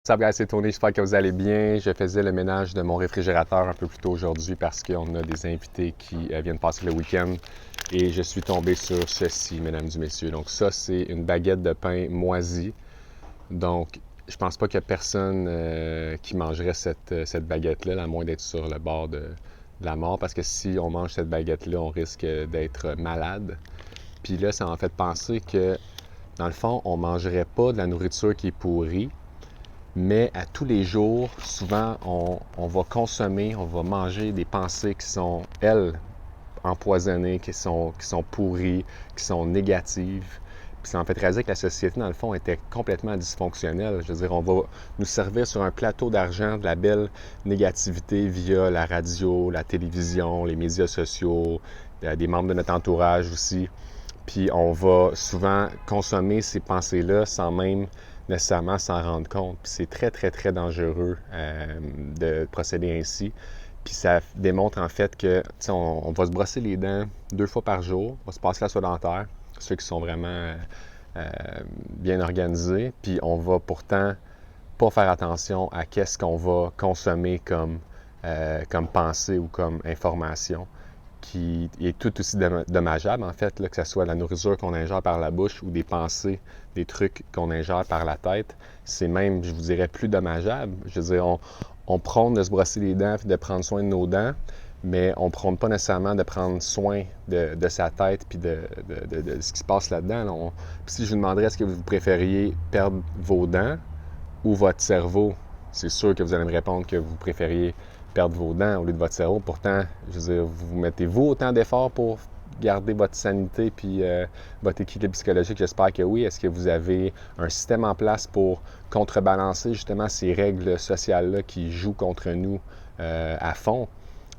Salut guys, c'est Tony, j'espère que vous allez bien. Je faisais le ménage de mon réfrigérateur un peu plus tôt aujourd'hui parce qu'on a des invités qui viennent passer le week-end et je suis tombé sur ceci, mesdames et messieurs. Donc ça, c'est une baguette de pain moisie. Donc, je pense pas qu'il y a personne qui mangerait cette baguette-là, à moins d'être sur le bord de la mort, parce que si on mange cette baguette-là, on risque d'être malade. Puis là, ça m'a fait penser que, dans le fond, on mangerait pas de la nourriture qui est pourrie, mais à tous les jours, souvent, on va consommer, on va manger des pensées qui sont, elles, empoisonnées, qui sont pourries, qui sont négatives. Puis ça en fait réaliser que la société, dans le fond, était complètement dysfonctionnelle. Je veux dire, on va nous servir sur un plateau d'argent de la belle négativité via la radio, la télévision, les médias sociaux, des membres de notre entourage aussi. Puis on va souvent consommer ces pensées-là sans même nécessairement s'en rendre compte. Puis c'est très, très, très dangereux de procéder ainsi. Puis ça démontre en fait que, on va se brosser les dents 2 fois par jour, on va se passer la soie dentaire, ceux qui sont vraiment bien organisés, puis on va pourtant pas faire attention à qu'est-ce qu'on va consommer comme pensée ou comme information, qui est tout aussi dommageable, en fait, là, que ce soit la nourriture qu'on ingère par la bouche ou des pensées, des trucs qu'on ingère par la tête. C'est même, je vous dirais, plus dommageable. Je veux dire, on prône de se brosser les dents et de prendre soin de nos dents, mais on ne prône pas nécessairement de prendre soin de sa tête puis de ce qui se passe là-dedans. Là. Puis si je vous demanderais, est-ce que vous préfériez perdre vos dents ou votre cerveau? C'est sûr que vous allez me répondre que vous préfériez perdre vos dents au lieu de votre cerveau. Pourtant, je veux dire, vous mettez-vous autant d'efforts pour garder votre sanité puis votre équilibre psychologique? J'espère que oui. Est-ce que vous avez un système en place pour contrebalancer justement ces règles sociales-là qui jouent contre nous à fond?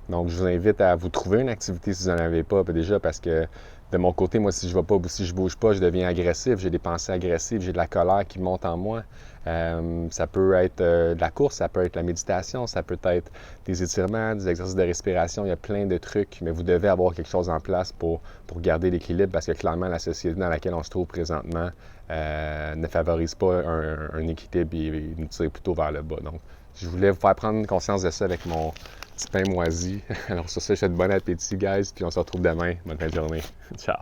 Donc, je vous invite à vous trouver une activité si vous n'en avez pas déjà, parce que de mon côté, moi, si je ne vais pas ou si je ne bouge pas, je deviens agressif, j'ai des pensées agressives, j'ai de la colère qui monte en moi. Ça peut être de la course, ça peut être la méditation, ça peut être des étirements, des exercices de respiration, il y a plein de trucs, mais vous devez avoir quelque chose en place pour garder l'équilibre, parce que clairement, la société dans laquelle on se trouve présentement ne favorise pas un équilibre et nous tire plutôt vers le bas. Donc, je voulais vous faire prendre conscience de ça avec mon petit pain moisi. Alors sur ça, je vous souhaite bon appétit, guys, puis on se retrouve demain. Bonne fin de journée. Ciao!